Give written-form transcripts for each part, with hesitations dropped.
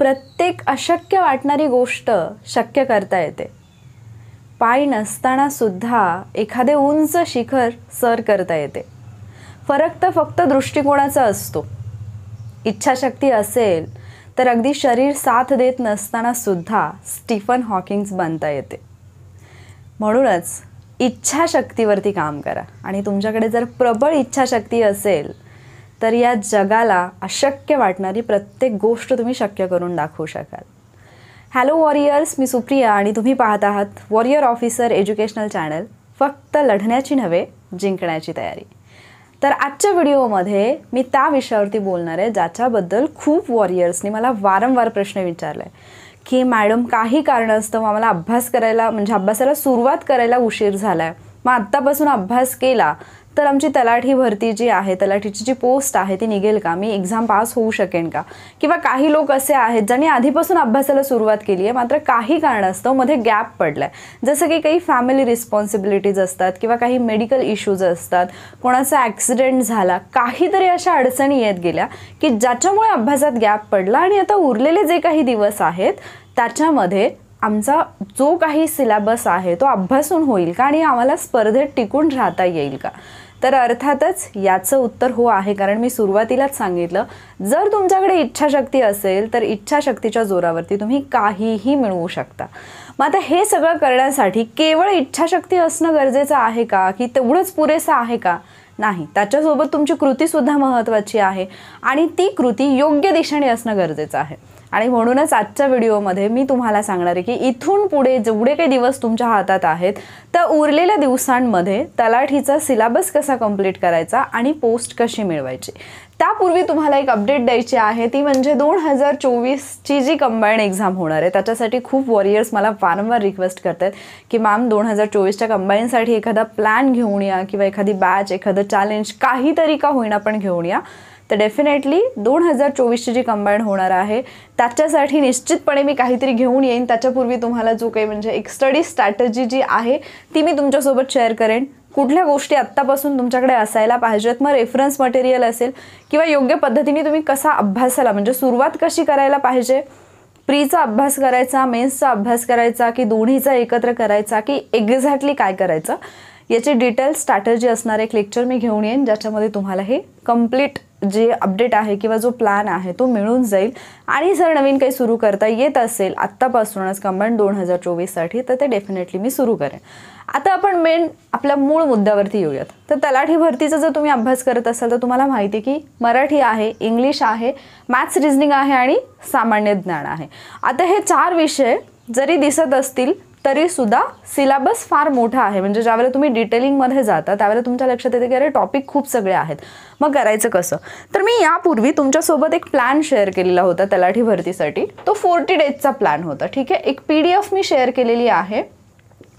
प्रत्येक अशक्य वाटणारी गोष्ट शक्य करता येते. पाय नसताना सुद्धा एखादे उंच शिखर सर करता येते. फरक तर फक्त दृष्टिकोनाचा असतो. इच्छाशक्ती असेल तर अगदी शरीर साथ देत नसताना सुद्धा स्टीफन हॉकिंग्स बनता येते. म्हणूनच इच्छाशक्तीवरती काम करा आणि तुमच्याकडे जर प्रबळ इच्छाशक्ती असेल तर या जगाला अशक्य वाटणारी प्रत्येक गोष्ट तुम्ही शक्य करून दाखवू शकाल. हॅलो वॉरियर्स, मी सुप्रिया आणि तुम्ही पाहत आहात वॉरियर ऑफिसर एज्युकेशनल चॅनल. फक्त लढण्याची नव्हे, जिंकण्याची तयारी. तर आजच्या व्हिडिओमध्ये मी त्या विषयावरती बोलणार आहे ज्याच्याबद्दल खूप वॉरियर्सनी मला वारंवार प्रश्न विचारला आहे की मॅडम काही कारणास्तव आम्हाला अभ्यासाला सुरुवात करायला उशीर झाला आहे. मग आत्तापासून अभ्यास केला तर आमची तलाठी भरती जी आहे, तलाठीची जी पोस्ट आहे ती निघेल का, मी एक्झाम पास होऊ शकेन का. किंवा काही लोक असे आहेत ज्यांनी आधीपासून अभ्यासाला सुरुवात केली आहे मात्र काही कारणास्तव मध्ये गॅप पडला आहे. जसं की काही फॅमिली रिस्पॉन्सिबिलिटीज असतात किंवा काही मेडिकल इश्यूज असतात, कोणाचा ॲक्सिडेंट झाला, काहीतरी अशा अडचणी येत गेल्या की ज्याच्यामुळे अभ्यासात गॅप पडला आणि आता उरलेले जे काही दिवस आहेत त्याच्यामध्ये आमचा जो काही सिलेबस आहे तो अभ्यासून होईल का आणि आम्हाला स्पर्धेत टिकून राहता येईल का. तर अर्थातच याचं उत्तर हो आहे, कारण मी सुरुवातीलाच सांगितलं जर तुमच्याकडे इच्छाशक्ती असेल तर इच्छाशक्तीच्या जोरावरती तुम्ही काहीही मिळवू शकता. मग आता हे सगळं करण्यासाठी केवळ इच्छाशक्ती असणं गरजेचं आहे का, की तेवढंच पुरेसं आहे का? नाही, त्याच्यासोबत तुमची कृतीसुद्धा महत्त्वाची आहे आणि ती कृती योग्य दिशेने असणं गरजेचं आहे. आणि म्हणूनच आजच्या व्हिडिओमध्ये मी तुम्हाला सांगणार आहे की इथून पुढे जेवढे काही दिवस तुमच्या हातात आहेत त्या उरलेल्या दिवसांमध्ये तलाठीचा सिलेबस कसा कंप्लीट करायचा आणि पोस्ट कशी मिळवायची. त्यापूर्वी तुम्हाला एक अपडेट द्यायची आहे, ती म्हणजे 2024ची जी कंबाईंड एक्झाम होणार आहे त्याच्यासाठी खूप वॉरियर्स मला वारंवार रिक्वेस्ट करतात की मॅम 2024च्या कंबाईंडसाठी एखादा प्लॅन घेऊन या किंवा एखादी बॅच, एखादं चॅलेंज, काहीतरी का होईना पण घेऊन या. तर डेफिनेटली 2024ची जी कंबाईंड होणार आहे त्याच्यासाठी निश्चितपणे मी काहीतरी घेऊन येईन. त्याच्यापूर्वी तुम्हाला जो काही म्हणजे एक स्टडी स्ट्रॅटेजी जी आहे ती मी तुमच्यासोबत शेअर करेन. कुठल्या गोष्टी आत्तापासून तुमच्याकडे असायला पाहिजेत, मग रेफरन्स मटेरियल असेल किंवा योग्य पद्धतीने तुम्ही कसा अभ्यासाला म्हणजे सुरुवात कशी करायला पाहिजे, प्रीचा अभ्यास करायचा, मेन्सचा अभ्यास करायचा की दोन्हीचा एकत्र करायचा की एक्झॅक्टली काय करायचं, याची डिटेल स्ट्रॅटेजी असणार एक लेक्चर मी घेऊन येईन ज्याच्यामध्ये तुम्हाला हे कम्प्लीट जे अपडेट आहे किंवा जो प्लॅन आहे तो मिळून जाईल. आणि जर नवीन काही सुरू करता येत असेल आत्तापासूनच कंबाईंड 2024साठी तर ते डेफिनेटली मी सुरू करेन. आता आपण मेन आपल्या मूळ मुद्द्यावरती येऊयात. तर तलाठी भरतीचा जर तुम्ही अभ्यास करत असाल तर तुम्हाला माहिती आहे की मराठी आहे, इंग्लिश आहे, मॅथ्स, रिझनिंग आहे आणि सामान्य ज्ञान आहे. आता हे 4 विषय जरी दिसत असतील तरी सुद्धा सिलेबस फार मोठा आहे. म्हणजे ज्यावेळेला तुम्ही डिटेलिंगमध्ये जाता त्यावेळेला तुमच्या लक्षात येते की अरे टॉपिक खूप सगळे आहेत, मग करायचं कसं. तर मी यापूर्वी तुमच्यासोबत एक प्लॅन शेअर केलेला होता तलाठी भरतीसाठी. तो 40 डेजचा प्लॅन होता. ठीक आहे, एक PDF मी शेअर केलेली आहे.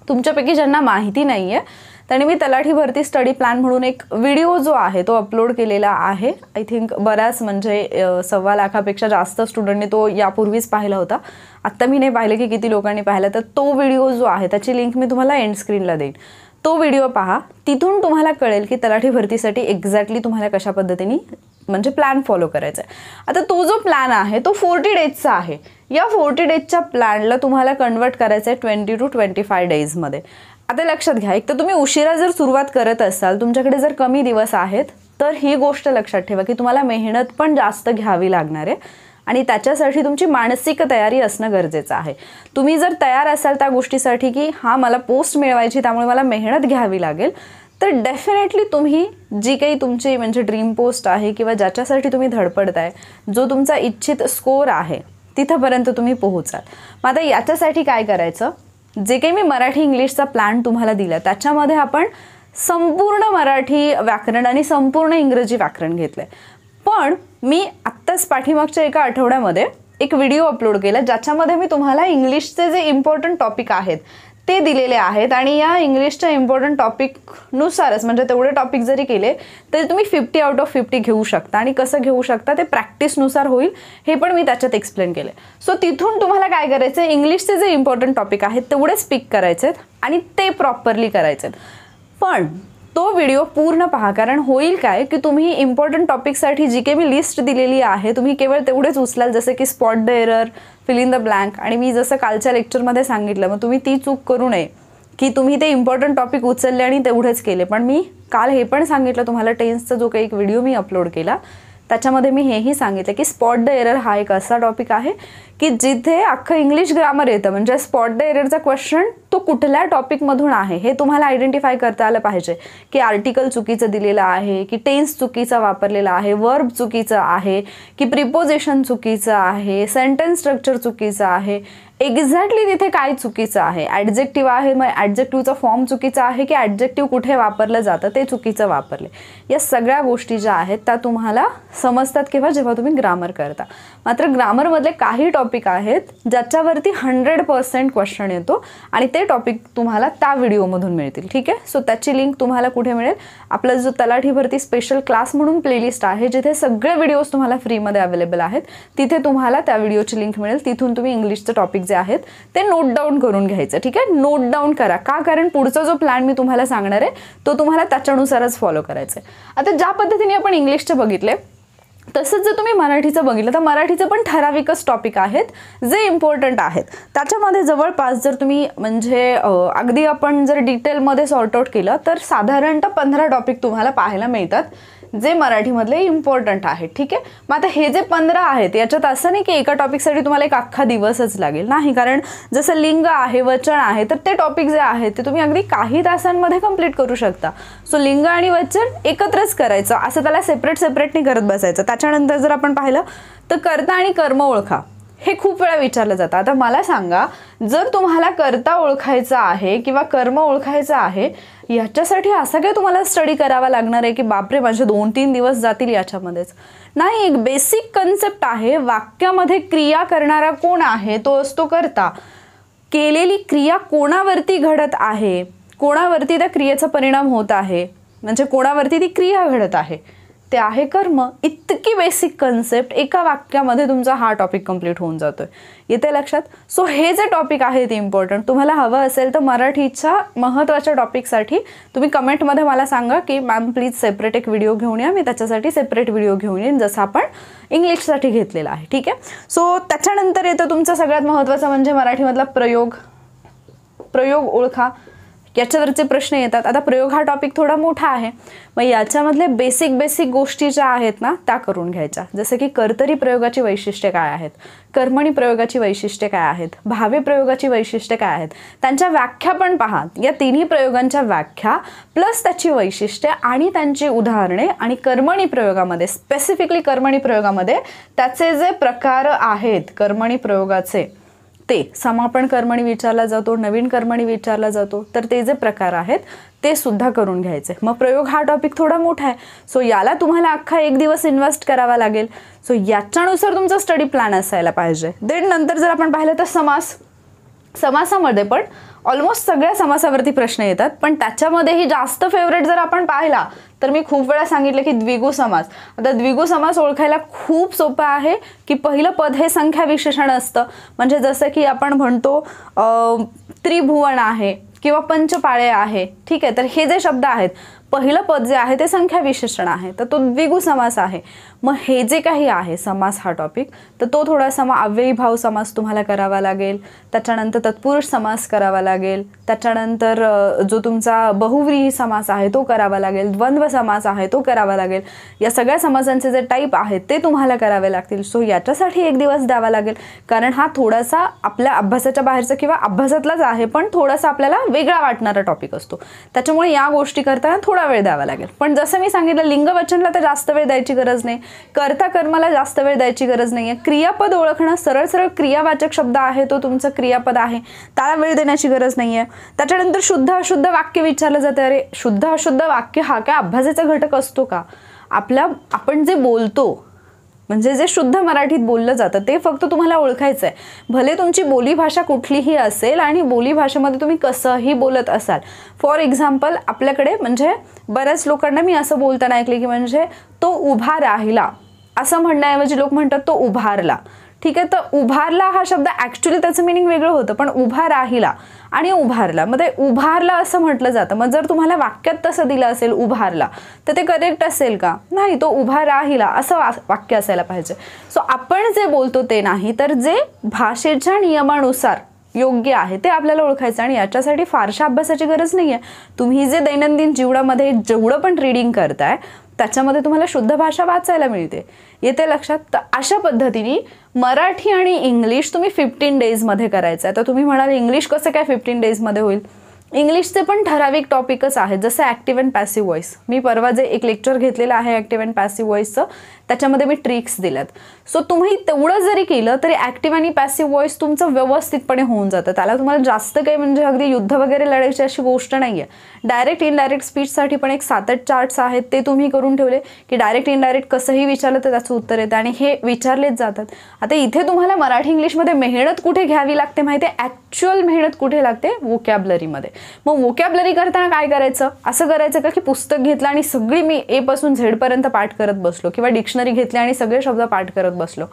तुमच्यापैकी ज्यांना माहिती नाही आहे त्याने मी तलाठी भरती स्टडी प्लॅन म्हणून एक व्हिडिओ जो आहे तो अपलोड केलेला आहे. आय थिंक बऱ्याच म्हणजे 1.25 लाखापेक्षा जास्त स्टुडंटने तो यापूर्वीच पाहिला होता. आत्ता मी नाही पाहिलं की किती लोकांनी पाहिला. तर तो व्हिडिओ जो आहे त्याची लिंक मी तुम्हाला एंड स्क्रीनला देईन. तो व्हिडिओ पहा, तिथून तुम्हाला कळेल की तलाठी भरतीसाठी एक्झॅक्टली तुम्हाला कशा पद्धतीने म्हणजे प्लॅन फॉलो करायचा आहे. आता तो जो प्लॅन आहे तो 40 डेजचा आहे. या 40 डेजच्या प्लॅनला तुम्हाला कन्वर्ट करायचं आहे 20 to 25 डेजमध्ये. आता लक्षात घ्या, एक तर तुम्ही उशिरा जर सुरुवात करत असाल, तुमच्याकडे जर कमी दिवस आहेत तर ही गोष्ट लक्षात ठेवा की तुम्हाला मेहनत पण जास्त घ्यावी लागणार आहे आणि त्याच्यासाठी तुमची मानसिक तयारी असणं गरजेचं आहे. तुम्ही जर तयार असाल त्या गोष्टीसाठी की हां मला पोस्ट मिळवायची त्यामुळे मला मेहनत घ्यावी लागेल, तर डेफिनेटली तुम्ही जी काही तुमची म्हणजे ड्रीम पोस्ट आहे किंवा ज्याच्यासाठी तुम्ही धडपडताय, जो तुमचा इच्छित स्कोर आहे तिथंपर्यंत तुम्ही पोहोचाल. मग आता याच्यासाठी काय करायचं, जे काही मी मराठी इंग्लिशचा प्लॅन तुम्हाला दिला त्याच्यामध्ये आपण संपूर्ण मराठी व्याकरण आणि संपूर्ण इंग्रजी व्याकरण घेतलंय. पण मी आत्ताच पाठीमागच्या एका आठवड्यामध्ये एक व्हिडिओ अपलोड केला ज्याच्यामध्ये मी तुम्हाला इंग्लिशचे जे इम्पॉर्टंट टॉपिक आहेत ते दिलेले आहेत आणि या इंग्लिशच्या इम्पॉर्टंट टॉपिकनुसारच म्हणजे तेवढे टॉपिक जरी केले तरी तुम्ही 50 आउट ऑफ 50 घेऊ शकता. आणि कसं घेऊ शकता ते प्रॅक्टिसनुसार होईल हे पण मी त्याच्यात एक्सप्लेन केलं. सो तिथून तुम्हाला काय करायचं आहे, इंग्लिशचे जे इम्पॉर्टंट टॉपिक आहेत तेवढेच पिक करायचे आहेत आणि ते प्रॉपरली करायचे आहेत. पण तो व्हिडिओ पूर्ण पहा, कारण होईल काय की तुम्ही इम्पॉर्टंट टॉपिकसाठी जी काही मी लिस्ट दिलेली आहे तुम्ही केवळ तेवढेच उचलाल, जसे की spot the error, fill in the blank. आणि मी जसं कालच्या लेक्चरमध्ये सांगितलं, मग तुम्ही ती चूक करू नये की तुम्ही ते इम्पॉर्टंट टॉपिक उचलले आणि तेवढेच केले. पण मी काल हे पण सांगितलं तुम्हाला, टेन्सचा जो काही एक व्हिडिओ मी अपलोड केला त्याच्यामध्ये मी हेही सांगितलं की स्पॉट द एरर हा एक असा टॉपिक आहे की जिथे अख्खं इंग्लिश ग्रामर येतं. म्हणजे स्पॉट द एररचा क्वेश्चन तो कुठल्या टॉपिकमधून आहे हे तुम्हाला आयडेंटिफाय करता आलं पाहिजे, की आर्टिकल चुकीचं दिलेलं आहे, की टेन्स चुकीचा वापरलेला आहे, वर्ब चुकीचं आहे, की प्रिपोजिशन चुकीचं आहे, सेंटेन्स स्ट्रक्चर चुकीचं आहे, एक्झॅक्टली तिथे काय चुकीचं आहे, ॲडजेक्टिव्ह आहे मग ॲडजेक्टिव्हचा फॉर्म चुकीचा आहे की ॲडजेक्टिव्ह कुठे वापरलं जातं ते चुकीचं वापरले. या सगळ्या गोष्टी ज्या आहेत त्या तुम्हाला समजतात केव्हा, जेव्हा तुम्ही ग्रामर करता. मात्र ग्रामरमधले काही टॉपिक आहेत ज्याच्यावरती 100% क्वेश्चन येतो आणि ते टॉपिक तुम्हाला त्या व्हिडिओमधून मिळतील. ठीक आहे. सो त्याची लिंक तुम्हाला कुठे मिळेल, आपला जो तलाठी भरती स्पेशल क्लास म्हणून प्लेलिस्ट आहे जिथे सगळे व्हिडिओज तुम्हाला फ्रीमध्ये अवेलेबल आहेत, तिथे तुम्हाला त्या व्हिडिओची लिंक मिळेल. तिथून तुम्ही इंग्लिशचं टॉपिक जे आहेत ते नोट डाऊन करून घ्यायचं. ठीक आहे. नोट डाऊन करा. का? कारण पुढचा जो प्लॅन मी तुम्हाला सांगणार आहे तो तुम्हाला त्याच्यानुसारच फॉलो करायचा आहे. आता ज्या पद्धतीने आपण इंग्लिशचे बघितले तसंच जर तुम्ही मराठीचं बघितलं तर मराठीचं पण ठराविकच टॉपिक आहेत जे इम्पॉर्टंट आहेत. त्याच्यामध्ये जवळपास जर तुम्ही म्हणजे अगदी आपण जर डिटेलमध्ये सॉर्ट आउट केलं तर साधारणतः 15 टॉपिक तुम्हाला पाहायला मिळतात जे मराठीमधले इम्पॉर्टंट आहेत. ठीक आहे. मग आता हे जे 15 आहेत याच्यात असं नाही की एका टॉपिकसाठी तुम्हाला एक अख्खा दिवसच लागेल, नाही. कारण जसं लिंग आहे, वचन आहे, तर ते टॉपिक जे आहेत ते तुम्ही अगदी काही तासांमध्ये कंप्लीट करू शकता. सो लिंग आणि वचन एकत्रच करायचं, असं त्याला सेपरेटनी करत बसायचं. त्याच्यानंतर जर आपण पाहिलं तर कर्ता आणि कर्म ओळखा, हे खूप वेळा विचारलं जातं. आता मला सांगा, जर तुम्हाला कर्ता ओळखायचा आहे किंवा कर्म ओळखायचं आहे, याच्यासाठी असा काय तुम्हाला स्टडी करावा लागणार आहे की बापरे माझे 2-3 दिवस जातील याच्यामध्येच? नाही. एक बेसिक कन्सेप्ट आहे. वाक्यामध्ये क्रिया करणारा कोण आहे तो असतो कर्ता. केलेली क्रिया कोणावरती घडत आहे, कोणावरती त्या क्रियेचा परिणाम होत आहे, म्हणजे कोणावरती ती क्रिया घडत आहे, ते आहे कर्म. इतकी बेसिक कन्सेप्ट एका वाक्यामध्ये तुमचा हा टॉपिक कंप्लीट होऊन जातोय. येते लक्षात? सो हे जे टॉपिक आहेत इम्पॉर्टंट, तुम्हाला हवं असेल तर मराठीच्या महत्त्वाच्या टॉपिकसाठी तुम्ही कमेंटमध्ये मला सांगा की मॅम प्लीज सेपरेट एक व्हिडिओ घेऊन या, मी त्याच्यासाठी सेपरेट व्हिडिओ घेऊन येईन जसं आपण इंग्लिशसाठी घेतलेला आहे. ठीक आहे. सो त्याच्यानंतर येतं तुमचं सगळ्यात महत्त्वाचं म्हणजे मराठीमधला प्रयोग ओळखा. याच्यावरचे प्रश्न येतात. आता प्रयोग हा टॉपिक थोडा मोठा आहे, मग याच्यामधले बेसिक गोष्टी ज्या आहेत ना त्या करून घ्यायच्या. जसं की कर्तरी प्रयोगाची वैशिष्ट्ये काय आहेत, कर्मणी प्रयोगाची वैशिष्ट्ये काय आहेत, भावे प्रयोगाची वैशिष्ट्ये काय आहेत, त्यांच्या व्याख्या पण पहा. या तिन्ही प्रयोगांच्या व्याख्या प्लस त्याची वैशिष्ट्ये आणि त्यांची उदाहरणे, आणि कर्मणी प्रयोगामध्ये स्पेसिफिकली कर्मणी प्रयोगामध्ये त्याचे जे प्रकार आहेत कर्मणी प्रयोगाचे, ते समापन कर्मणी विचारला जातो, नवीन कर्मणी विचारला जातो, तर ते जे प्रकार आहेत ते सुद्धा करून घ्यायचे. मग प्रयोग हा टॉपिक थोडा मोठा आहे, सो याला तुम्हाला अख्खा एक दिवस इन्व्हेस्ट करावा लागेल. सो याच्यानुसार तुमचा स्टडी प्लॅन असायला पाहिजे. देन नंतर जर आपण पाहिलं तर समासामध्ये पण ऑलमोस्ट सगळ्या समासावरती प्रश्न येतात, पण त्याच्यामध्येही जास्त फेवरेट जर आपण पाहिला तर मी खूप वेळा सांगितलं की द्विगु समास. आता द्विगु समास ओळखायला खूप सोपं आहे की पहिलं पद हे संख्या विशेषण असतं. म्हणजे जसं की आपण म्हणतो त्रिभुवन आहे किंवा पंचपाळे आहे. ठीक आहे. तर हे जे शब्द आहेत पहिलं पद जे आहे ते संख्या विशेषण आहे, तर तो द्विगु समास आहे. मग हे जे काही आहे समास हा टॉपिक, तर तो थोडासा मग अव्ययी भाव समास तुम्हाला करावा लागेल, त्याच्यानंतर तत्पुरुष समास करावा लागेल, त्याच्यानंतर जो तुमचा बहुव्रीही समास आहे तो करावा लागेल, द्वंद्व समास आहे तो करावा लागेल. या सगळ्या समासांचे जे टाईप आहेत ते तुम्हाला करावे लागतील. सो याच्यासाठी एक दिवस द्यावा लागेल, कारण हा थोडासा आपल्या अभ्यासाच्या बाहेरचा किंवा अभ्यासातलाच आहे पण थोडासा आपल्याला वेगळा वाटणारा टॉपिक असतो. त्याच्यामुळे या गोष्टी करताना थोडा वेळ द्यावा लागेल. पण जसं मी सांगितलं लिंगवचनला तर जास्त वेळ द्यायची गरज नाही, कर्ता कर्माला जास्त वेळ द्यायची गरज नाही आहे. क्रियापद ओळखणं, सरळ क्रियावाचक शब्द आहे तो तुमचं क्रियापद आहे, त्याला वेळ देण्याची गरज नाही आहे. त्याच्यानंतर शुद्ध अशुद्ध वाक्य विचारलं जातं. अरे शुद्ध अशुद्ध वाक्य हा काय अभ्यासाचा घटक असतो का? आपण जे बोलतो म्हणजे जे शुद्ध मराठीत बोललं जातं ते फक्त तुम्हाला ओळखायचं आहे. भले तुमची बोलीभाषा कुठलीही असेल आणि बोलीभाषेमध्ये तुम्ही कसंही बोलत असाल. फॉर एक्झाम्पल आपल्याकडे म्हणजे बऱ्याच लोकांना मी असं बोलताना ऐकले की म्हणजे तो उभा राहिला असं म्हणण्याऐवजी लोक म्हणतात तो उभारला. ठीक आहे. तर उभारला हा शब्द ॲक्च्युली त्याचं मिनिंग वेगळं होतं, पण उभा राहिला आणि उभारला, मग ते उभारला असं म्हटलं जातं. मग जर तुम्हाला वाक्यात तसं दिलं असेल उभारला, तर ते करेक्ट असेल का? नाही, तो उभा राहिला असं वाक्य असायला पाहिजे. सो आपण जे बोलतो ते नाही, तर जे भाषेच्या नियमानुसार योग्य आहे ते आपल्याला ओळखायचं. आणि याच्यासाठी फारशा अभ्यासाची गरज नाही आहे. तुम्ही जे दैनंदिन जीवनामध्ये जेवढं पण रीडिंग करताय त्याच्यामध्ये तुम्हाला शुद्ध भाषा वाचायला मिळते. येते लक्षात? तर अशा पद्धतीने मराठी आणि इंग्लिश तुम्ही 15 डेजमध्ये करायचं आहे. तर तुम्ही म्हणाल इंग्लिश कसं काय 15 डेजमध्ये होईल? इंग्लिशचे पण ठराविक टॉपिकच आहेत, जसं ॲक्टिव्ह अँड पॅसिव्ह व्हॉइस. मी परवा जे एक लेक्चर घेतलेलं आहे ॲक्टिव्ह अँड पॅसिव्ह व्हॉइसचं, त्याच्यामध्ये मी ट्रिक्स दिल्यात. सो तुम्ही तेवढं जरी केलं तरी ॲक्टिव्ह आणि पॅसिव्ह व्हॉइस तुमचं व्यवस्थितपणे होऊन जातं. त्याला तुम्हाला जास्त काही म्हणजे अगदी युद्ध वगैरे लढायची अशी गोष्ट नाही आहे. डायरेक्ट इनडायरेक्ट स्पीचसाठी पण एक 7-8 चार्ट्स आहेत, ते तुम्ही करून ठेवले की डायरेक्ट इनडायरेक्ट कसंही विचारलं तर त्याचं उत्तर येतं आणि हे विचारलेच जातात. आता इथे तुम्हाला मराठी इंग्लिशमध्ये मेहनत कुठे घ्यावी लागते माहिती आहे? ॲक्च्युअल मेहनत कुठे लागते? वोकॅबलरीमध्ये. मग वोकॅबलरी करताना काय करायचं? असं करायचं का की पुस्तक घेतलं आणि सगळी मी ए पासून झेडपर्यंत पाठ करत बसलो, किंवा डिक्शनरी घेतली आणि सगळे शब्द पाठ करत बसलो?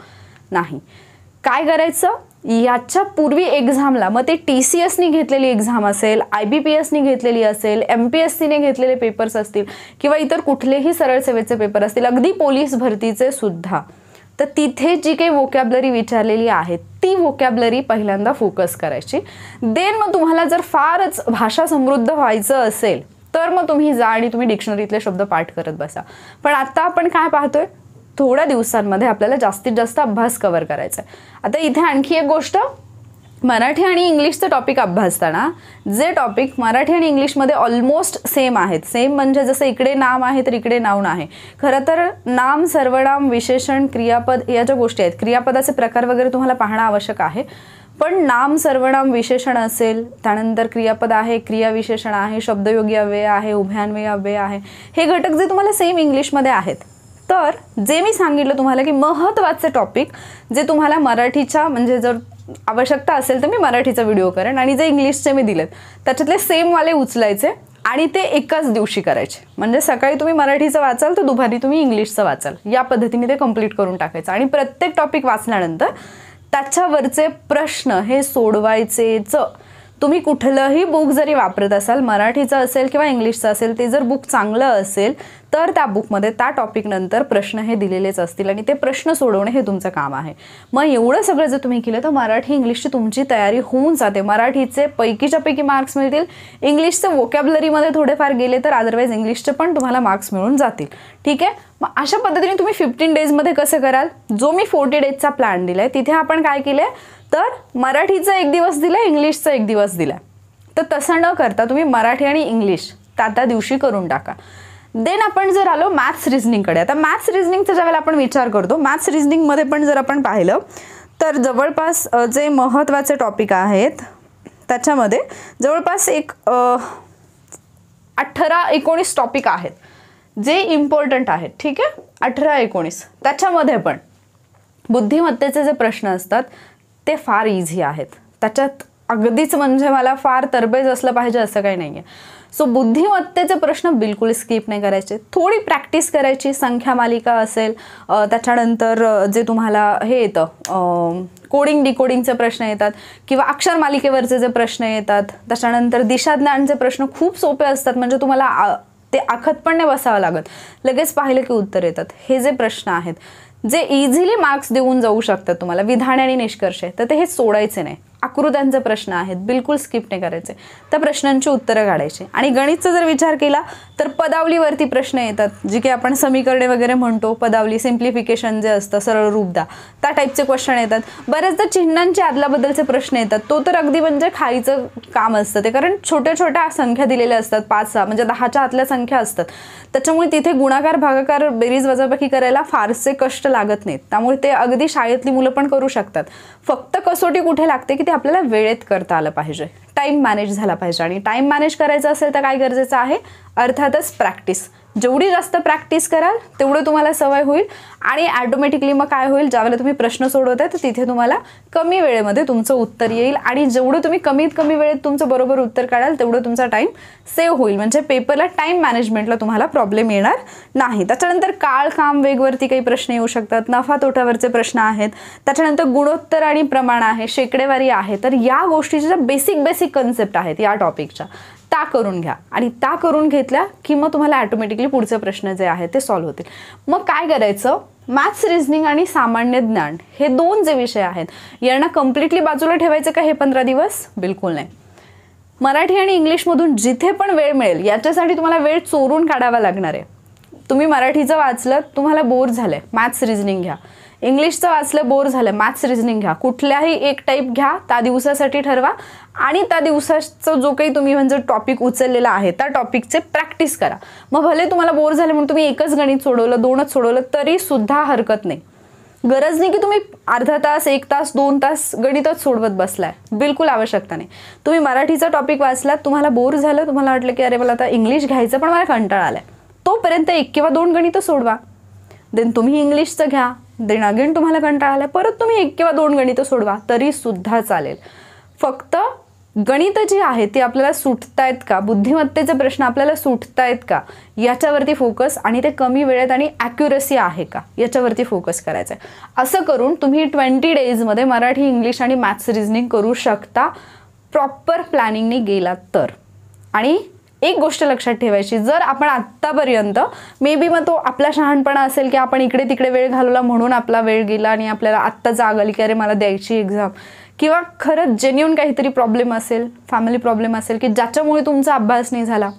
नाही. काय करायचं? याच्या पूर्वी एक्झामला, मग ते TCSनी घेतलेली एक्झाम असेल, IBPSनी घेतलेली असेल, MPSCने घेतलेले पेपर्स असतील, किंवा इतर कुठलेही सरळ सेवेचे पेपर असतील, अगदी पोलीस भरतीचे सुद्धा, तर तिथे जी काही वोकॅबलरी विचारलेली आहे ती वोकॅबलरी पहिल्यांदा फोकस करायची. देन मग तुम्हाला जर फारच भाषा समृद्ध व्हायचं असेल तर मग तुम्ही जा आणि तुम्ही डिक्शनरीतले शब्द पाठ करत बसा. पण आता आपण काय पाहतोय? थोड्या दिवसांमध्ये आपल्याला जास्तीत जास्त अभ्यास कव्हर करायचा आहे. आता इथे आणखी एक गोष्ट, मराठी आणि इंग्लिशचं टॉपिक अभ्यासताना जे टॉपिक मराठी आणि इंग्लिशमध्ये ऑलमोस्ट सेम आहेत, सेम म्हणजे जसं इकडे नाम आहे तर इकडे नाऊन आहे. खरं तर नाम, सर्वनाम, विशेषण, क्रियापद या ज्या गोष्टी आहेत, क्रियापदाचे प्रकार वगैरे तुम्हाला पाहणं आवश्यक आहे. पण नाम, सर्वनाम, विशेषण असेल, त्यानंतर क्रियापद आहे, क्रियाविशेषण आहे, शब्दयोगी अव्यय आहे, उभयान्वयी अव्यय आहे, हे घटक जे तुम्हाला सेम इंग्लिशमध्ये आहेत. तर जे मी सांगितलं तुम्हाला की महत्त्वाचे टॉपिक जे तुम्हाला मराठीच्या म्हणजे जर आवश्यकता असेल तर मी मराठीचा व्हिडिओ करेन, आणि जे इंग्लिशचे मी दिलेत त्याच्यातले सेमवाले उचलायचे आणि ते एकाच दिवशी करायचे. म्हणजे सकाळी तुम्ही मराठीचं वाचाल तर दुपारी तुम्ही इंग्लिशचं वाचाल, या पद्धतीने ते कंप्लीट करून टाकायचं. आणि प्रत्येक टॉपिक वाचल्यानंतर त्याच्यावरचे प्रश्न हे सोडवायचेच. तुम्ही कुठलंही बुक जरी वापरत असाल, मराठीचं असेल किंवा इंग्लिशचं असेल, ते जर बुक चांगलं असेल तर त्या बुकमध्ये त्या टॉपिक नंतर प्रश्न हे दिलेलेच असतील आणि ते प्रश्न सोडवणे हे तुमचं काम आहे. मग एवढं सगळं जर तुम्ही केलं तर मराठी इंग्लिशची तुमची तयारी होऊन जाते. मराठीचे पैकीच्या पैकी मार्क्स मिळतील, इंग्लिशचे वोकॅबलरीमध्ये थोडेफार गेले तर अदरवाईज इंग्लिशचे पण तुम्हाला मार्क्स मिळून जातील. ठीक आहे. मग अशा पद्धतीने तुम्ही 15 डेजमध्ये कसं कराल? जो मी 40 डेजचा प्लॅन दिलाय तिथे आपण काय केलंय तर मराठीचा 1 दिवस दिलाय, इंग्लिशचा 1 दिवस दिलाय. तर तसं न करता तुम्ही मराठी आणि इंग्लिश त्या दिवशी करून टाका. देन आपण जर आलो मॅथ्स रिझनिंगकडे. आता मॅथ्स रिझनिंगचा ज्यावेळेला आपण विचार करतो, मॅथ्स रिझनिंगमध्ये पण जर आपण पाहिलं तर जवळपास जे महत्त्वाचे टॉपिक आहेत त्याच्यामध्ये जवळपास एक 18-19 टॉपिक आहेत जे इम्पॉर्टंट आहेत. ठीक आहे, 18-19. त्याच्यामध्ये पण बुद्धिमत्तेचे जे प्रश्न असतात ते फार इझी आहेत. त्याच्यात अगदीच म्हणजे मला फार तरबेज असलं पाहिजे असं काही नाही आहे. सो बुद्धिमत्तेचे प्रश्न बिलकुल स्किप नाही करायचे. थोडी प्रॅक्टिस करायची. संख्या मालिका असेल, त्याच्यानंतर जे तुम्हाला हे येतं कोडिंग डिकोडिंगचे प्रश्न येतात, किंवा अक्षर मालिकेवरचे जे प्रश्न येतात, त्याच्यानंतर दिशाज्ञानचे प्रश्न खूप सोपे असतात. म्हणजे तुम्हाला ते आखत पण नाही बसावं लागत, लगेच पाहिलं की उत्तर येतात. हे जे प्रश्न आहेत जे इझिली मार्क्स देऊन जाऊ शकतात तुम्हाला, विधान आणि निष्कर्ष, तर ते हे सोडायचे नाही. आकृत्यांचे प्रश्न आहेत, बिलकुल स्किप नाही करायचे. त्या प्रश्नांची उत्तरं काढायची. आणि गणितचा जर विचार केला तर पदावलीवरती प्रश्न येतात, जी की आपण समीकरणे वगैरे म्हणतो. पदावली सिम्प्लिफिकेशन जे असतं, सरळ रूप द्या, त्या टाईपचे क्वेश्चन येतात. बऱ्याचदा चिन्हांचे आदलाबद्दलचे प्रश्न येतात. तो तर अगदी म्हणजे खायचं काम असतं ते, कारण छोट्या छोट्या संख्या दिलेल्या असतात, 5-6 म्हणजे 10च्या आतल्या संख्या असतात. त्याच्यामुळे तिथे गुणाकार, भागाकार, बेरीज, वजाबाकी करायला फारसे कष्ट लागत नाहीत. त्यामुळे ते अगदी शाळेतली मुलं पण करू शकतात. फक्त कसोटी कुठे लागते की ते आपल्याला वेळेत करता आलं पाहिजे, टाइम मॅनेज झाला पाहिजे. आणि टाइम मॅनेज करायचं असेल तर काय गरजेचं आहे? अर्थातच प्रॅक्टिस. जेवढी जास्त प्रॅक्टिस कराल तेवढं तुम्हाला सवय होईल आणि ॲटोमॅटिकली मग काय होईल, ज्यावेळेला तुम्ही प्रश्न सोडवताय तर तिथे तुम्हाला कमी वेळेमध्ये तुमचं उत्तर येईल आणि जेवढं तुम्ही कमीत कमी वेळेत तुमचं बरोबर उत्तर काढाल तेवढं तुमचा टाईम सेव्ह होईल. म्हणजे पेपरला टाईम मॅनेजमेंटला तुम्हाला प्रॉब्लेम येणार नाही. त्याच्यानंतर काळ काम वेगवरती काही प्रश्न येऊ शकतात, नफा तोट्यावरचे प्रश्न आहेत, त्याच्यानंतर गुणोत्तर आणि प्रमाण आहे, शेकडेवारी आहे. तर या गोष्टीच्या बेसिक कन्सेप्ट आहेत या टॉपिकच्या, त्या करून घ्या आणि त्या करून घेतल्या की मग तुम्हाला ॲटोमॅटिकली पुढचे प्रश्न जे आहेत ते सॉल्व्ह होतील. मग काय करायचं, मॅथ्स, रिझनिंग आणि सामान्य ज्ञान हे 2 जे विषय आहेत यांना कम्प्लिटली बाजूला ठेवायचं का हे 15 दिवस? बिलकुल नाही. मराठी आणि इंग्लिशमधून जिथे पण वेळ मिळेल याच्यासाठी तुम्हाला वेळ चोरून काढावा लागणार आहे. तुम्ही मराठीचं वाचलं, तुम्हाला बोर झालं आहे, मॅथ्स रिझनिंग घ्या. इंग्लिशचं वाचलं, बोर झालं, मॅथ्स रिझनिंग घ्या. कुठल्याही एक टाईप घ्या, त्या दिवसासाठी ठरवा आणि त्या दिवसाचा जो काही तुम्ही म्हणजे टॉपिक उचललेला आहे त्या टॉपिकचे प्रॅक्टिस करा. मग भले तुम्हाला बोर झाले म्हणून तुम्ही एकच गणित सोडवलं, 2च सोडवलं तरी सुद्धा हरकत नाही. गरज नाही की तुम्ही अर्धा तास, 1 तास, 2 तास गणितच सोडवत बसलाय, बिलकुल आवश्यकता नाही. तुम्ही मराठीचा टॉपिक वाचलात, तुम्हाला बोर झालं, तुम्हाला वाटलं की अरे मला आता इंग्लिश घ्यायचं पण मला कंटाळा आलाय, तोपर्यंत 1 किंवा 2 गणितं सोडवा. देन तुम्ही इंग्लिशचं घ्या, देन अगेन तुम्हाला कंटाळा आलाय, परत तुम्ही 1 किंवा 2 गणितं सोडवा तरी सुद्धा चालेल. फक्त गणितं जी आहेत ती आपल्याला सुटतायत का, बुद्धिमत्तेचे प्रश्न आपल्याला सुटतायत का याच्यावरती फोकस आणि ते कमी वेळेत आणि ॲक्युरसी आहे का याच्यावरती फोकस करायचं आहे. असं करून तुम्ही 20 डेजमध्ये मराठी, इंग्लिश आणि मॅथ्स रिझनिंग करू शकता प्रॉपर प्लॅनिंगने गेलात तर. आणि एक गोष्ट लक्षात ठेवायची, जर आपण आत्तापर्यंत मे बी मग तो आपला शहाणपणा असेल की आपण इकडे तिकडे वेळ घालवला म्हणून आपला वेळ गेला आणि आपल्याला आत्ता जाग आली की अरे मला द्यायची एक्झाम, किंवा खरंच जेन्युइन काहीतरी प्रॉब्लेम असेल, फॅमिली प्रॉब्लेम असेल की ज्याच्यामुळे तुमचा अभ्यास नाही झाला,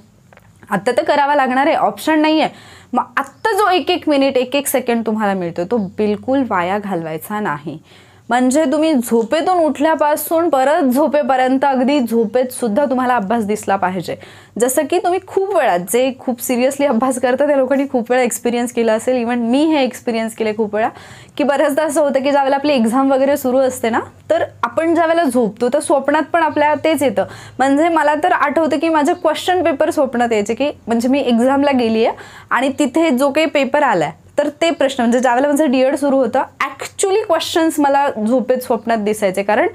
आत्ता तर करावा लागणार आहे, ऑप्शन नाही आहे. मग आत्ता जो 1-1 मिनिट, 1-1 सेकंड तुम्हाला मिळतो तो बिलकुल वाया घालवायचा नाही. म्हणजे तुम्ही झोपेतून उठल्यापासून परत झोपेपर्यंत अगदी झोपेत सुद्धा तुम्हाला अभ्यास दिसला पाहिजे. जसं की तुम्ही खूप वेळा, जे खूप सिरियसली अभ्यास करतात त्या लोकांनी खूप वेळा एक्सपिरियन्स केला असेल, इव्हन मी हे एक्सपिरियन्स केले खूप वेळा, की बऱ्याचदा असं होतं की ज्यावेळेला आपली एक्झाम वगैरे सुरू असते ना, तर आपण ज्यावेळेला झोपतो तर स्वप्नात पण आपल्या तेच येतं. म्हणजे मला तर आठवतं की माझे क्वेश्चन पेपर स्वप्नात यायचे, की म्हणजे मी एक्झामला गेली आहे आणि तिथे जो काही पेपर आला आहे तर ते प्रश्न, म्हणजे ज्यावेळेला माझं डीएड सुरू होतं ॲक्च्युली क्वेश्चन्स मला झोपेत स्वप्नात दिसायचे. कारण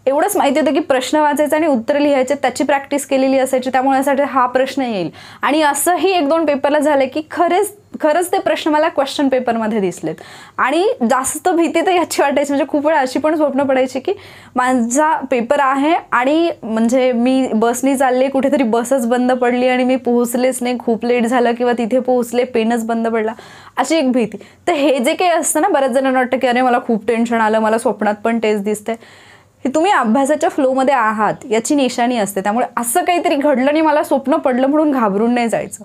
एवढंच माहिती होतं की प्रश्न वाचायचे आणि उत्तर लिहायचे, त्याची प्रॅक्टिस केलेली असायची, त्यामुळे यासाठी हा प्रश्न येईल. आणि असंही 1-2 पेपरला झालं की खरंच ते प्रश्न मला क्वेश्चन पेपरमध्ये दिसलेत. आणि जास्त भीती तर याची वाटायची, म्हणजे खूप वेळा अशी पण स्वप्न पडायची की माझा पेपर आहे आणि म्हणजे मी बसनी चालले, कुठेतरी बसच बंद पडली आणि मी पोहोचलेच नाही, खूप लेट झालं, किंवा तिथे पोहोचले पेनच बंद पडला, अशी एक भीती. तर हे जे काही असतं ना, बऱ्याच जणांना वाटतं की अरे मला खूप टेन्शन आलं, मला स्वप्नात पण तेच दिसतंय. हे तुम्ही अभ्यासाच्या फ्लोमध्ये आहात याची निशाणी असते. त्यामुळे असं काहीतरी घडलं आणि मला स्वप्न पडलं म्हणून घाबरून नाही जायचं.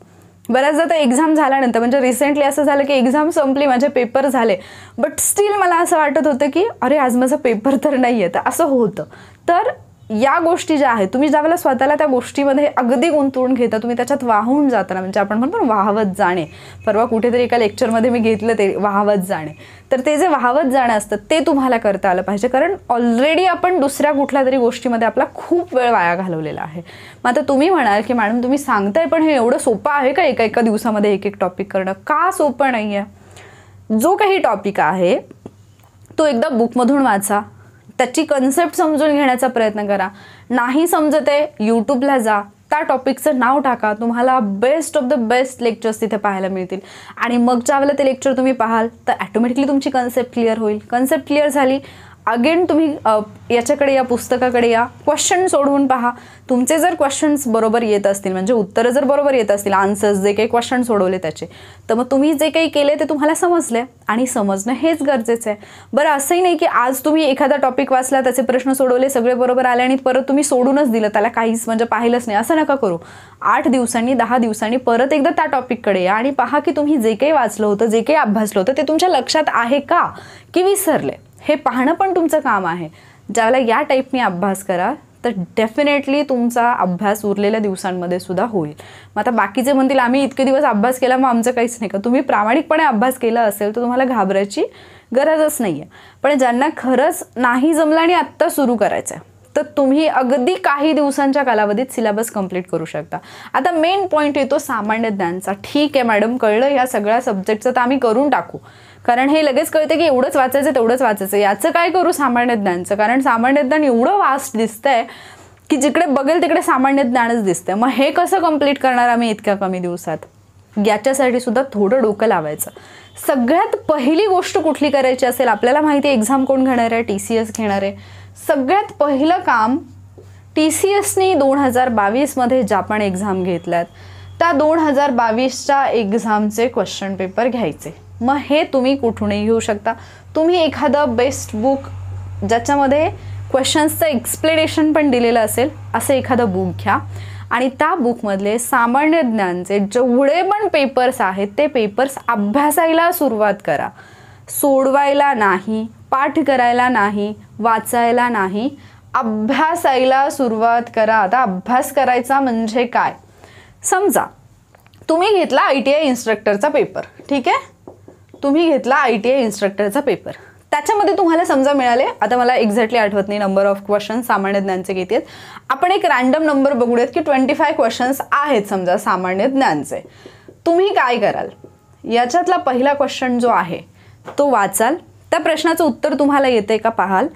बऱ्याचदा तर एक्झाम झाल्यानंतर, म्हणजे रिसेंटली असं झालं की एक्झाम संपली, माझे पेपर झाले, बट स्टील मला असं वाटत होतं की अरे आज माझा पेपर तर नाही आहे, तर असं होतं. तर या गोष्टी ज्या आहेत, तुम्ही ज्यावेळेला स्वतःला त्या गोष्टीमध्ये अगदी गुंतवून घेता, तुम्ही त्याच्यात वाहून जाताना, म्हणजे आपण म्हणतो ना वाहवत जाणे, परवा कुठेतरी एका लेक्चरमध्ये मी घेतलं ते वाहवत जाणे, तर ते जे वाहवत जाणं असतं ते तुम्हाला करता आलं पाहिजे. कारण ऑलरेडी आपण दुसऱ्या कुठल्या तरी गोष्टीमध्ये आपला खूप वेळ वाया घालवलेला आहे. मग आता तुम्ही म्हणाल की मॅडम तुम्ही सांगताय पण हे एवढं सोपं आहे का एका दिवसामध्ये 1-1 टॉपिक करणं? का सोपं नाही आहे? जो काही टॉपिक आहे तो एकदा बुकमधून वाचा, त्याची कन्सेप्ट समजून घेण्याचा प्रयत्न करा. नाही समजत आहे, यूट्यूबला जा, त्या टॉपिकचं नाव टाका, तुम्हाला best of the best lectures तिथे पाहायला मिळतील. आणि मग ज्यावेळेला ते लेक्चर तुम्ही पाहाल तर ॲटोमॅटिकली तुमची कन्सेप्ट क्लिअर होईल. कन्सेप्ट क्लिअर झाली, अगेन तुम्ही याच्याकडे या, पुस्तकाकडे या, क्वेश्चन सोडवून पहा. तुमचे जर क्वेश्चन्स बरोबर येत असतील, म्हणजे उत्तरं जर बरोबर येत असतील, आन्सर्स जे काही क्वेश्चन सोडवले त्याचे, तर मग तुम्ही जे काही केले ते तुम्हाला समजले, आणि समजणं हेच गरजेचं आहे. बरं, असंही नाही की आज तुम्ही एखादा टॉपिक वाचला, त्याचे प्रश्न सोडवले, सगळे बरोबर आले आणि परत तुम्ही सोडूनच दिलं, त्याला काहीच म्हणजे पाहिलंच नाही, असं नका करू. 8 दिवसांनी 10 दिवसांनी परत एकदा त्या टॉपिककडे या आणि पहा की तुम्ही जे काही वाचलं होतं, जे काही अभ्यासलं होतं ते तुमच्या लक्षात आहे का की विसरले, हे पाहणं पण तुमचं काम आहे. ज्यावेळेला या टाईपने अभ्यास करा तर डेफिनेटली तुमचा अभ्यास उरलेल्या दिवसांमध्ये सुद्धा होईल. मग आता बाकीचे म्हणतील आम्ही इतके दिवस अभ्यास केला मग आमचं काहीच नाही का? तुम्ही प्रामाणिकपणे अभ्यास केला असेल तर तुम्हाला घाबरायची गरजच नाही आहे. पण ज्यांना खरंच नाही जमलं आणि आत्ता सुरू करायचं आहे तर तुम्ही अगदी काही दिवसांच्या कालावधीत सिलेबस कंप्लीट करू शकता. आता मेन पॉईंट येतो सामान्य ज्ञानचा. ठीक आहे मॅडम, कळलं या सगळ्या सब्जेक्टचं तर आम्ही करून टाकू, कारण हे लगेच कळते की एवढंच वाचायचं तेवढंच वाचायचं. याचं काय करू सामान्य ज्ञानचं? कारण सामान्य ज्ञान एवढं वास्ट दिसतंय की जिकडे बघेल तिकडे सामान्य ज्ञानच दिसतंय. मग हे कसं कंप्लीट करणार आम्ही इतक्या कमी दिवसात? याच्यासाठी सुद्धा थोडं डोकं लावायचं. सगळ्यात पहिली गोष्ट कुठली करायची असेल, आपल्याला माहिती आहे एक्झाम कोण घेणार आहे? TCS घेणार आहे. सगळ्यात पहिलं काम, TCSनी 2022मध्ये ज्या पण एक्झाम घेतल्यात त्या 2022च्या एक्झामचे क्वेश्चन पेपर घ्यायचे. मग हे तुम्ही कुठूनही घेऊ शकता. तुम्ही एखादं बेस्ट बुक ज्याच्यामध्ये क्वेश्चन्सचं एक्सप्लेनेशन पण दिलेलं असेल असं एखादं बुक घ्या आणि त्या बुकमधले सामान्य ज्ञानचे जेवढे पण पेपर्स आहेत ते पेपर्स अभ्यासायला सुरुवात करा. सोडवायला नाही, पाठ करायला नाही, वाचायला नाही, अभ्यासायला सुरुवात करा. आता अभ्यास करायचा म्हणजे काय? समजा तुम्ही घेतला ITI इन्स्ट्रक्टरचा पेपर, ठीक आहे, तुम्ही घेतला ITI इन्स्ट्रक्टरचा पेपर, त्याच्यामध्ये तुम्हाला समजा मिळाले, आता मला एक्झॅक्टली आठवत नाही नंबर ऑफ क्वेश्चन सामान्य ज्ञानचे किती आहेत, आपण एक रँडम नंबर बघूयात की 25 क्वेश्चन्स आहेत समजा सामान्य ज्ञानचे. तुम्ही काय कराल? याच्यातला पहिला क्वेश्चन जो आहे तो वाचाल, त्या प्रश्नाचं उत्तर तुम्हाला येते का पाहाल,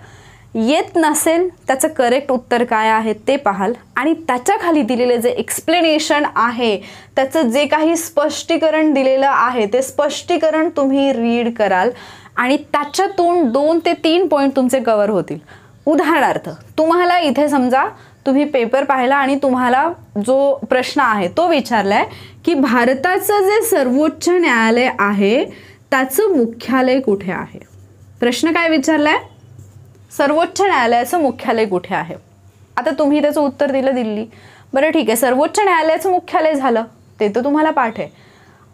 येत नसेल त्याचं करेक्ट उत्तर काय आहे ते पाहाल आणि त्याच्या खाली दिलेले जे एक्सप्लेनेशन आहे त्याचं जे काही स्पष्टीकरण दिलेलं आहे ते स्पष्टीकरण तुम्ही रीड कराल आणि त्याच्यातून 2 ते 3 पॉईंट तुमचे कव्हर होतील. उदाहरणार्थ तुम्हाला इथे समजा तुम्ही पेपर पाहिला आणि तुम्हाला जो प्रश्न आहे तो विचारलाय की भारताचं जे सर्वोच्च न्यायालय आहे त्याचं मुख्यालय कुठे आहे. प्रश्न काय विचारलाय? सर्वोच्च न्यायालयाचं मुख्यालय कुठे आहे. आता तुम्ही त्याचं उत्तर दिलं दिल्ली. बरं ठीक आहे, सर्वोच्च न्यायालयाचं मुख्यालय झालं, ते तर तुम्हाला पाठ आहे.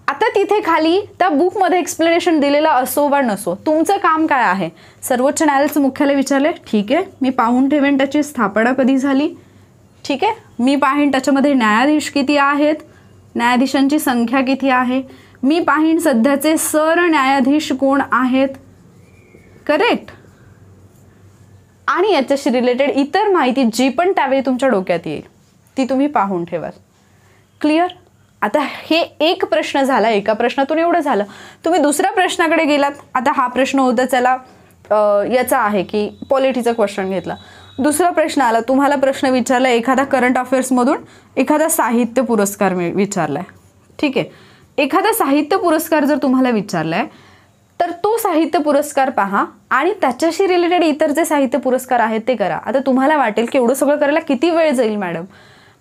आता तिथे खाली त्या बुकमध्ये एक्सप्लेनेशन दिलेलं असो वा नसो, तुमचं काम काय आहे? सर्वोच्च न्यायालयाचं मुख्यालय विचारले, ठीक आहे, मी पाहून ठेवेन त्याची स्थापना कधी झाली, ठीक आहे, मी पाहीन त्याच्यामध्ये न्यायाधीश किती आहेत, न्यायाधीशांची संख्या किती आहे, मी पाहीन सध्याचे सरन्यायाधीश कोण आहेत, करेक्ट, आणि याच्याशी रिलेटेड इतर माहिती जी पण त्यावेळी तुमच्या डोक्यात येईल ती तुम्ही पाहून ठेवाल. क्लिअर? आता हे एक प्रश्न झाला, एका प्रश्नातून एवढं झालं. तुम्ही दुसऱ्या प्रश्नाकडे गेलात. आता हा प्रश्न होता त्याला याचा आहे की पॉलिटीचा क्वेश्चन घेतला. दुसरा प्रश्न आला, तुम्हाला प्रश्न विचारला एखादा करंट अफेअर्समधून एखादा साहित्य पुरस्कार विचारलाय, ठीक आहे, एखादा साहित्य पुरस्कार जर तुम्हाला विचारलाय तर तो साहित्य पुरस्कार पहा आणि त्याच्याशी रिलेटेड इतर जे साहित्य पुरस्कार आहेत ते करा. आता तुम्हाला वाटेल की एवढं सगळं करायला किती वेळ जाईल मॅडम,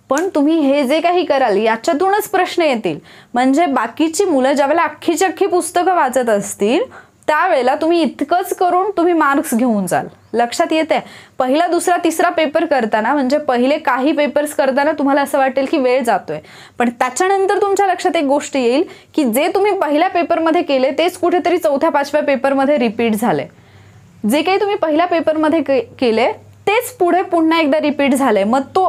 पण तुम्ही हे जे काही कराल याच्यातूनच प्रश्न येतील. म्हणजे बाकीची मुलं ज्यावेळेला अख्खीची अख्खी पुस्तकं वाचत असतील त्यावेळेला तुम्ही इतकंच करून तुम्ही मार्क्स घेऊन जाल. लक्षात येते? पहिला दुसरा तिसरा पेपर करताना म्हणजे पहिले काही पेपर्स करताना तुम्हाला असं वाटेल की वेळ जातोय, पण त्याच्यानंतर तुमच्या लक्षात एक गोष्ट येईल की जे तुम्ही पहिल्या पेपरमध्ये केले तेच कुठेतरी 4थ्या-5व्या पेपरमध्ये रिपीट झाले. जे काही तुम्ही पहिल्या पेपरमध्ये केले तेच पुढे पुन्हा एकदा रिपीट झाले. मग तो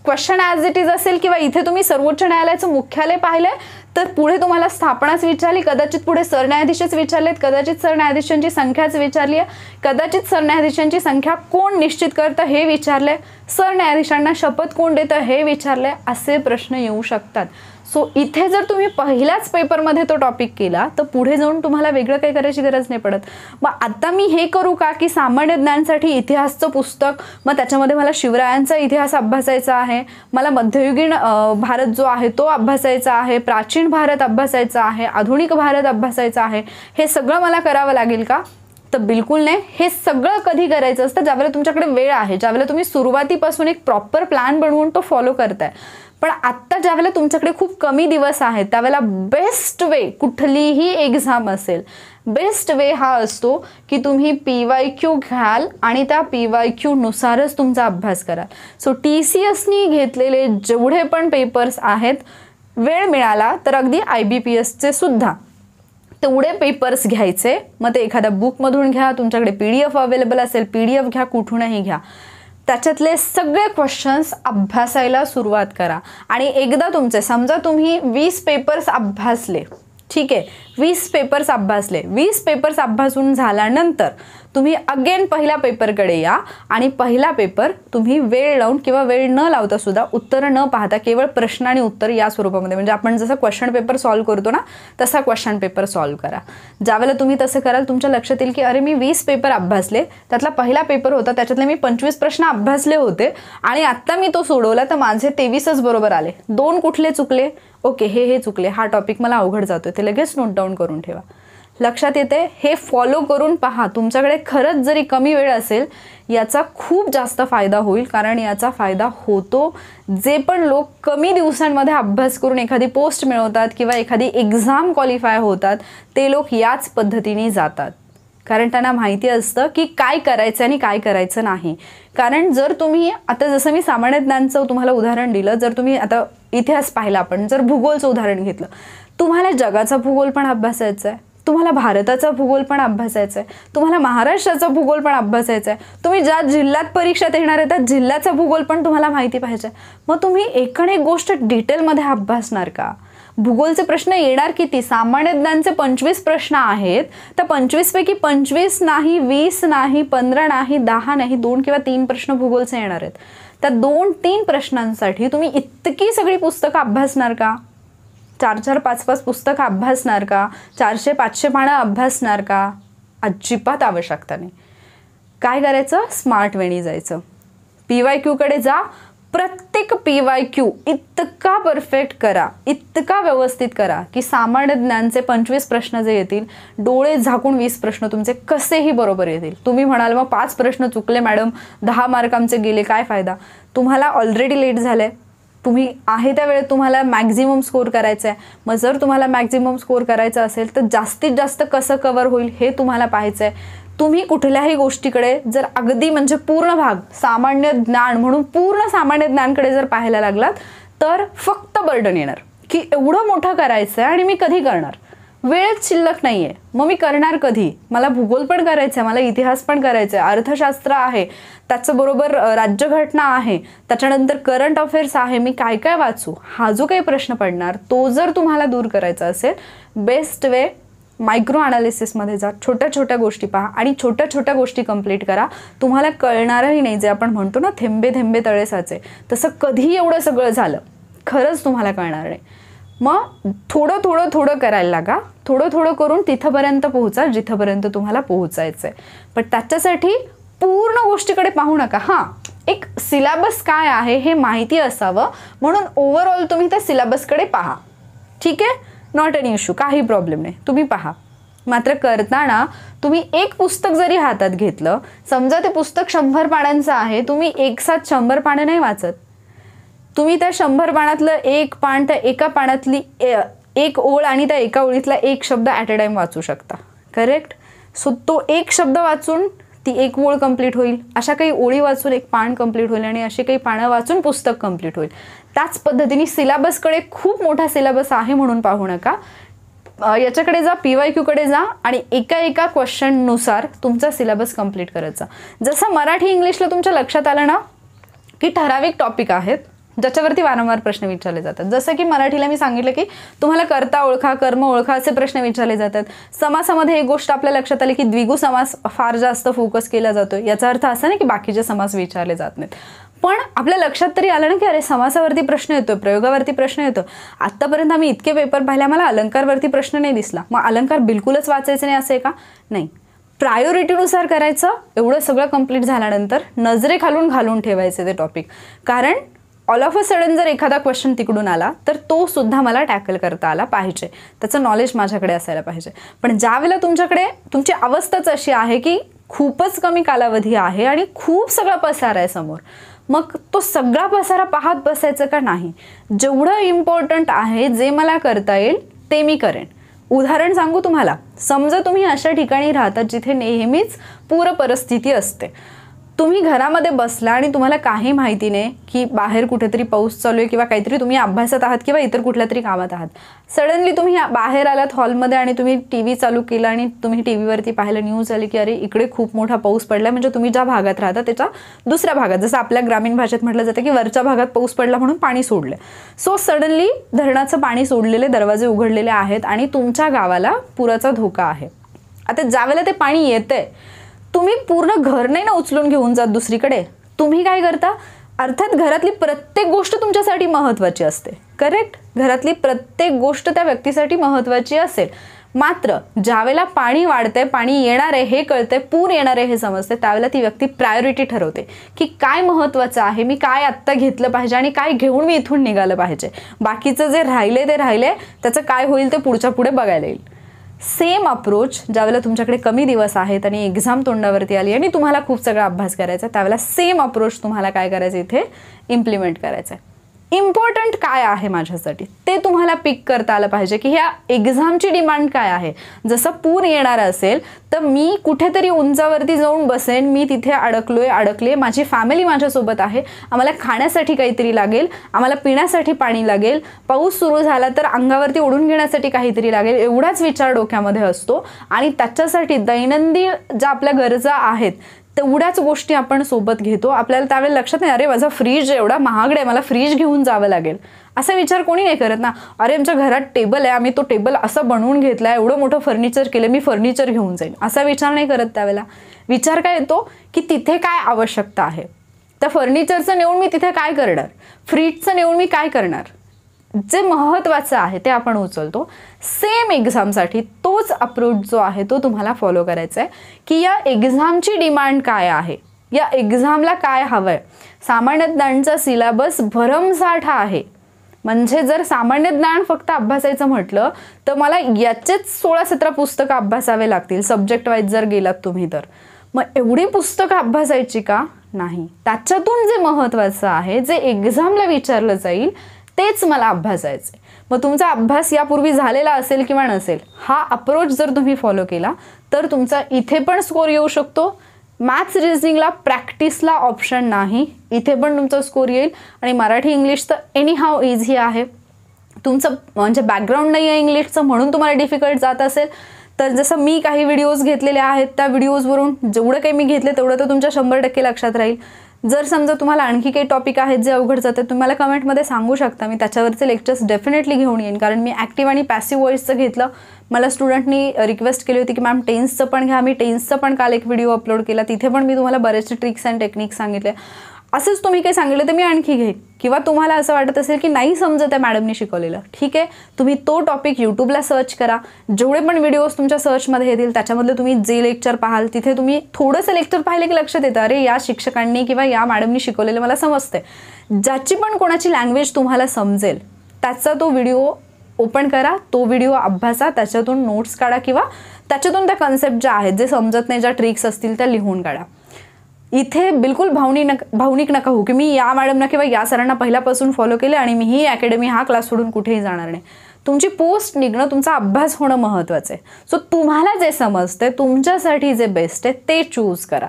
क्वेश्चन ॲज इट इज असेल किंवा इथे तुम्ही सर्वोच्च न्यायालयाचं मुख्यालय पाहिलंय तर पुढे तुम्हाला स्थापनाच विचारली, कदाचित पुढे सरन्यायाधीशच विचारलेत, कदाचित सरन्यायाधीशांची संख्याच विचारली आहे, कदाचित सरन्यायाधीशांची संख्या कोण निश्चित करतं हे विचारलंय, सरन्यायाधीशांना शपथ कोण देतं हे विचारलंय, असे प्रश्न येऊ शकतात. सो इथे जर तुम्ही पहिल्याच पेपरमध्ये तो टॉपिक केला तर पुढे जाऊन तुम्हाला वेगळं काही करायची गरज नाही पडत. मग आता मी हे करू का की सामान्य ज्ञानसाठी इतिहासचं पुस्तक, मग त्याच्यामध्ये मला शिवरायांचा इतिहास अभ्यासायचा आहे, मला मध्ययुगीन भारत जो आहे तो अभ्यासायचा आहे, प्राचीन भारत अभ्यासायचा आहे, आधुनिक भारत अभ्यासायचा आहे, हे सगळं मला करावं लागेल का? तर बिलकुल नाही. हे सगळं कधी करायचं असतं? ज्यावेळेला तुमच्याकडे वेळ आहे, ज्यावेळेला तुम्ही सुरुवातीपासून एक प्रॉपर प्लॅन बनवून तो फॉलो करताय. पण आत्ता ज्यावेळेला तुमच्याकडे खूप कमी दिवस आहेत त्यावेळेला बेस्ट वे, कुठलीही एक्झाम असेल, बेस्ट वे हा असतो की तुम्ही PYQ घ्याल आणि त्या PYQ नुसारच तुमचा अभ्यास कराल. सो TCSनी घेतलेले जेवढे पण पेपर्स आहेत, वेळ मिळाला तर अगदी IBPSचे सुद्धा तेवढे पेपर्स घ्यायचे. मग ते एखाद्या बुकमधून घ्या, तुमच्याकडे PDF अवेलेबल असेल PDF घ्या, कुठूनही घ्या, त्याच्यातले सगळे क्वेश्चन्स अभ्यासायला सुरुवात करा. आणि एकदा तुमचे समजा तुम्ही 20 पेपर्स अभ्यासले, ठीक आहे, 20 पेपर्स अभ्यासले. 20 पेपर्स अभ्यासून झाल्यानंतर तुम्ही अगेन पहिल्या पेपरकडे या आणि पहिला पेपर तुम्ही वेळ लावून किंवा वेळ न लावता सुद्धा उत्तरं न पाहता केवळ प्रश्न आणि उत्तर या स्वरूपामध्ये, म्हणजे आपण जसं क्वेश्चन पेपर सॉल्व्ह करतो ना तसा क्वेश्चन पेपर सॉल्व्ह करा. ज्यावेळेला तुम्ही तसं कराल तुमच्या लक्षात येईल की अरे मी 20 पेपर अभ्यासले, त्यातला पहिला पेपर होता त्याच्यातले मी 25 प्रश्न अभ्यासले होते आणि आत्ता मी तो सोडवला तर माझे 23च बरोबर आले. 2 कुठले चुकले? ओके, हे चुकले, हा टॉपिक मला अवघड जातोय, ते लगेच नोट डाऊन करून ठेवा. लक्षात येते? हे फॉलो करून पहा. तुमच्याकडे खरंच जरी कमी वेळ असेल याचा खूप जास्त फायदा होईल, कारण याचा फायदा होतो जे पण लोक कमी दिवसांमध्ये अभ्यास करून एखादी पोस्ट मिळवतात किंवा एखादी एक्झाम क्वालिफाय होतात ते लोक याच पद्धतीने जातात, कारण त्यांना माहिती असतं की काय करायचं आणि काय करायचं नाही. कारण जर तुम्ही आता जसं मी सामान्य ज्ञानचं तुम्हाला उदाहरण दिलं, जर तुम्ही आता इतिहास पाहिला, आपण जर भूगोलचं उदाहरण घेतलं, तुम्हाला जगाचा भूगोल पण अभ्यासायचा आहे, तुम्हाला भारताचा भूगोल पण अभ्यासायचा आहे, तुम्हाला महाराष्ट्राचा भूगोल पण अभ्यासायचा आहे, तुम्ही ज्या जिल्ह्यात परीक्षेत येणार आहे त्या जिल्ह्याचा भूगोल पण तुम्हाला माहिती पाहिजे. मग तुम्ही एकण एक गोष्ट डिटेलमध्ये अभ्यासणार का? भूगोलचे प्रश्न येणार किती? सामान्य ज्ञानचे 25 प्रश्न आहेत, तर 25 पैकी 25 नाही, 20 नाही, 15 नाही, 10 नाही, 2 किंवा 3 प्रश्न भूगोलचे येणार आहेत. त्या 2-3 प्रश्नांसाठी तुम्ही इतकी सगळी पुस्तकं अभ्यासणार का? 4-4, 5-5 पुस्तकं अभ्यासणार का? 400-500 पानं अभ्यासणार का? अजिबात आवश्यकता नाही. काय करायचं? स्मार्ट वेनी जायचं. PYQ कडे जा. प्रत्येक PYQ इतका परफेक्ट करा, इतका व्यवस्थित करा की सामान्य ज्ञानचे 25 प्रश्न जे येतील, डोळे झाकून 20 प्रश्न तुमचे कसेही बरोबर येतील. तुम्ही म्हणाल मग 5 प्रश्न चुकले मॅडम, 10 मार्क आमचे गेले, काय फायदा? तुम्हाला ऑलरेडी लेट झालंय. तुम्ही आहे त्या वेळेत तुम्हाला मॅक्झिमम स्कोर करायचं आहे. मग जर तुम्हाला मॅक्झिमम स्कोर करायचं असेल तर जास्तीत जास्त कसं कव्हर होईल हे तुम्हाला पाहायचं आहे. तुम्ही कुठल्याही गोष्टीकडे जर अगदी म्हणजे पूर्ण भाग सामान्य ज्ञान म्हणून पूर्ण सामान्य ज्ञानकडे जर पाहायला लागलात तर फक्त बर्डन येणार की एवढं मोठं करायचं आहे आणि मी कधी करणार? वेळच शिल्लक नाही आहे, मग मी करणार कधी? मला भूगोल पण करायचं आहे, मला इतिहास पण करायचं आहे, अर्थशास्त्र आहे, त्याचबरोबर राज्यघटना आहे, त्याच्यानंतर करंट अफेअर्स आहे, मी काय काय वाचू? हा जो काही प्रश्न पडणार तो जर तुम्हाला दूर करायचा असेल, बेस्ट वे मायक्रो अनालिसिसमध्ये जा. छोट्या छोट्या गोष्टी पहा आणि छोट्या छोट्या गोष्टी कंप्लीट करा. तुम्हाला कळणारही नाही. जे आपण म्हणतो ना थेंबे थेंबे तळे साचे, तसं कधी एवढं सगळं झालं खरंच तुम्हाला कळणार नाही. मग थोडं थोडं थोडं करायला लागा. थोडं थोडं करून तिथंपर्यंत पोहोचा जिथंपर्यंत तुम्हाला पोहोचायचं आहे. पण त्याच्यासाठी पूर्ण गोष्टीकडे पाहू नका. हां, एक सिलेबस काय आहे हे माहिती असावं म्हणून ओव्हरऑल तुम्ही त्या सिलेबसकडे पहा. ठीक आहे, नॉट एन इश्यू, काही प्रॉब्लेम नाही, तुम्ही पहा. मात्र करताना तुम्ही एक पुस्तक जरी हातात घेतलं, समजा ते पुस्तक 100 पानांचं आहे, तुम्ही एक साथ 100 पानं नाही वाचत. तुम्ही त्या 100 पानातलं एक पान, त्या एका पानातली एक ओळ आणि त्या एका ओळीतला एक शब्द ॲट अ टाइम वाचू शकता. करेक्ट? सो तो एक शब्द वाचून ती एक ओळ कंप्लीट होईल, अशा काही ओळी वाचून एक पान कंप्लीट होईल आणि अशी काही पानं वाचून पुस्तक कंप्लीट होईल. त्याच पद्धतीने सिलेबसकडे खूप मोठा सिलेबस आहे म्हणून पाहू नका. याच्याकडे जा, PYQ कडे जा आणि एका एका क्वेश्चननुसार तुमचा सिलेबस कंप्लीट करायचा. जसं मराठी इंग्लिशला तुमच्या लक्षात आलं ना की ठराविक टॉपिक आहेत ज्याच्यावरती वारंवार प्रश्न विचारले जातात. जसं की मराठीला मी सांगितलं की तुम्हाला कर्ता ओळखा, कर्म ओळखा असे प्रश्न विचारले जातात. समासामध्ये एक गोष्ट आपल्या लक्षात आली की द्विगु समास फार जास्त फोकस केला जातो. याचा अर्थ असा नाही की बाकीचे समास विचारले जात नाहीत, पण आपल्या लक्षात तरी आलं ना की अरे समासावरती प्रश्न येतो, प्रयोगावरती प्रश्न येतो. आत्तापर्यंत आम्ही इतके पेपर पाहिले, मला अलंकारवरती प्रश्न नाही दिसला. मग अलंकार बिलकुलच वाचायचं नाही असं आहे का? नाही, प्रायोरिटीनुसार करायचं. एवढं सगळं कंप्लीट झाल्यानंतर नजरेखालून घालून ठेवायचे ते टॉपिक, कारण ऑल ऑफ अ सडन जर एखादा क्वेश्चन तिकडून आला तर तो सुद्धा मला टॅकल करता आला पाहिजे, त्याचं नॉलेज माझ्याकडे असायला पाहिजे. पण ज्यावेळेला तुमच्याकडे तुमची अवस्थाच अशी आहे की खूपच कमी कालावधी आहे आणि खूप सगळा पसारा आहे समोर, मग तो सगळा पसारा पाहत बसायचं का नाही? जेवढं इम्पॉर्टंट आहे, जे मला करता येईल ते मी करेन. उदाहरण सांगू तुम्हाला. समजा तुम्ही अशा ठिकाणी राहतात जिथे नेहमीच पूर परिस्थिती असते. तुम्ही घरामध्ये बसला आणि तुम्हाला काही माहिती नाही की बाहेर कुठेतरी पाऊस चालू आहे किंवा काहीतरी तुम्ही अभ्यासात आहात किंवा इतर कुठल्या तरी कामात आहात. सडनली तुम्ही बाहेर आलात हॉलमध्ये आणि तुम्ही TV चालू केला आणि तुम्ही टीव्हीवरती पाहिलं, न्यूज आली की अरे इकडे खूप मोठा पाऊस पडला. म्हणजे तुम्ही ज्या भागात राहता त्याच्या दुसऱ्या भागात, जसं आपल्या ग्रामीण भाषेत म्हटलं जातं की वरच्या भागात पाऊस पडला म्हणून पाणी सोडलं. सो सडनली धरणाचं पाणी सोडलेले दरवाजे उघडलेले आहेत आणि तुमच्या गावाला पुराचा धोका आहे. आता ज्यावेळेला ते पाणी येतंय, तुम्ही पूर्ण घर नाही ना उचलून घेऊन जात दुसरीकडे. तुम्ही काय करता, अर्थात घरातली प्रत्येक गोष्ट तुमच्यासाठी महत्त्वाची असते, करेक्ट. घरातली प्रत्येक गोष्ट त्या व्यक्तीसाठी महत्त्वाची असेल. मात्र ज्यावेळेला पाणी वाढतंय, पाणी येणार आहे हे कळतंय, पूर येणार आहे हे समजते, त्यावेळेला ती व्यक्ती प्रायोरिटी ठरवते की काय महत्त्वाचं आहे, मी काय आत्ता घेतलं पाहिजे आणि काय घेऊन मी इथून निघालं पाहिजे. बाकीचं जे राहिले ते राहिले, त्याचं काय होईल ते पुढच्या पुढे बघायला येईल. सेम अप्रोच ज्यावेळेला तुमच्याकडे कमी दिवस आहेत आणि एक्झाम तोंडावरती आली आणि तुम्हाला खूप सगळा अभ्यास करायचा, त्यावेळेला सेम अप्रोच तुम्हाला काय करायचं, इथे इम्प्लिमेंट करायचं आहे. इम्पॉर्टंट काय आहे माझ्यासाठी ते तुम्हाला पिक करता आलं पाहिजे की ह्या एक्झामची डिमांड काय आहे. जसं पूर येणार असेल तर मी कुठेतरी उंचावरती जाऊन बसेन, मी तिथे अडकले, माझी फॅमिली माझ्यासोबत आहे, आम्हाला खाण्यासाठी काहीतरी लागेल, आम्हाला पिण्यासाठी पाणी लागेल, पाऊस सुरू झाला तर अंगावरती ओढून घेण्यासाठी काहीतरी लागेल, एवढाच विचार डोक्यामध्ये असतो. आणि त्याच्यासाठी दैनंदिन ज्या आपल्या गरजा आहेत तेवढ्याच गोष्टी आपण सोबत घेतो. आपल्याला त्यावेळेला लक्षात नाही, अरे माझा फ्रीज एवढा महागडा आहे, मला फ्रीज घेऊन जावं लागेल, असा विचार कोणी नाही करत ना. अरे आमच्या घरात टेबल आहे, आम्ही तो टेबल असा बनवून घेतला, एवढं मोठं फर्निचर केलं, मी फर्निचर घेऊन जाईन, असा विचार नाही करत. त्यावेळेला विचार काय येतो की तिथे काय आवश्यकता आहे, त्या फर्निचरचं नेऊन मी तिथे काय करणार, फ्रीजचं नेऊन मी काय करणार, जे महत्त्वाचं आहे ते आपण उचलतो. सेम एक्झामसाठी तोच अप्रोच जो आहे तो तुम्हाला फॉलो करायचा आहे की या एक्झामची डिमांड काय आहे, या एक्झामला काय हवं आहे. सामान्य ज्ञानचा सिलेबस भरमसाठ आहे. म्हणजे जर सामान्य ज्ञान फक्त अभ्यासायचं म्हटलं तर मला याचेच 16-17 पुस्तकं अभ्यासावे लागतील, सब्जेक्ट वाईज जर गेलात तुम्ही तर. मग एवढी पुस्तकं अभ्यासायची का, नाही. त्याच्यातून जे महत्त्वाचं आहे, जे एक्झामला विचारलं जाईल तेच मला अभ्यासायचे. मग तुमचा अभ्यास यापूर्वी झालेला असेल किंवा नसेल, हा अप्रोच जर तुम्ही फॉलो केला तर तुमचा इथे पण स्कोर येऊ शकतो. मॅथ्स रिझनिंगला प्रॅक्टिसला ऑप्शन नाही, इथे पण तुमचा स्कोर येईल. आणि मराठी इंग्लिश तर एनी हाव इझी आहे. तुमचं म्हणजे बॅकग्राऊंड नाही आहे इंग्लिशचं म्हणून तुम्हाला डिफिकल्ट जात असेल तर जसं मी काही व्हिडिओज घेतलेले आहेत, त्या व्हिडिओजवरून जेवढं काही मी घेतले तेवढं तर तुमच्या 100% लक्षात राहील. जर समजा तुम्हाला आणखी काही टॉपिक आहेत जे अवघड जातात, तुम्ही मला कमेंटमध्ये सांगू शकता, मी त्याच्यावरचे लेक्चर्स डेफिनेटली घेऊन येईन. कारण मी ॲक्टिव्ह आणि पॅसिव्ह व्हॉईसचं घेतलं. मला स्टुडंटनी रिक्वेस्ट केली होती की मॅम टेन्सचं पण घ्या. मी टेन्सचं पण काल एक व्हिडिओ अपलोड केला, तिथे पण मी तुम्हाला बरेचसे ट्रिक्स अँड टेक्निक्स सांगितले. असंच तुम्ही काही सांगितलं तर मी आणखी घेईन. किंवा तुम्हाला असं वाटत असेल की नाही समजत आहे मॅडमनी शिकवलेलं, ठीक आहे, तुम्ही तो टॉपिक यूट्यूबला सर्च करा. जेवढे पण व्हिडिओज तुमच्या सर्चमध्ये येतील त्याच्यामधले तुम्ही जे लेक्चर पाहाल तिथे तुम्ही थोडंसं लेक्चर पाहिले की लक्षात येतं, अरे या शिक्षकांनी किंवा या मॅडमनी शिकवलेलं मला समजतंय. ज्याची पण कोणाची लँग्वेज तुम्हाला समजेल त्याचा तो व्हिडिओ ओपन करा, तो व्हिडिओ अभ्यासा, त्याच्यातून नोट्स काढा किंवा त्याच्यातून त्या कन्सेप्ट ज्या आहेत, जे समजत नाही, ज्या ट्रिक्स असतील त्या लिहून काढा. इथे बिलकुल भावनिक नका हो की मी या मॅडमना किंवा या सरांना पहिल्यापासून फॉलो केले आणि मी ही अकॅडमी हा क्लास सोडून कुठेही जाणार नाही. तुमची पोस्ट निघणं, तुमचा अभ्यास होणं महत्त्वाचं आहे. सो तुम्हाला जे समजते, तुमच्यासाठी जे बेस्ट आहे ते चूज करा.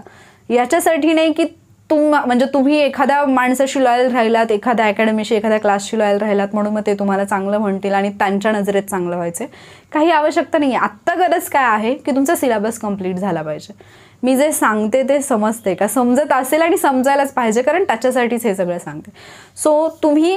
याच्यासाठी नाही की म्हणजे तुम्ही एखाद्या माणसाशी लॉयल राहिलात, एखाद्या अकॅडमीशी, एखाद्या क्लासशी लॉयल राहिलात म्हणून मग ते तुम्हाला चांगलं म्हणतील आणि त्यांच्या नजरेत चांगलं व्हायचं, काही आवश्यकता नाही आहे. आत्ता गरज काय आहे की तुमचा सिलेबस कंप्लीट झाला पाहिजे. मी जे सांगते ते समजते का, समजत असेल आणि समजायलाच पाहिजे, कारण त्याच्यासाठीच हे सगळं सांगते. सो तुम्ही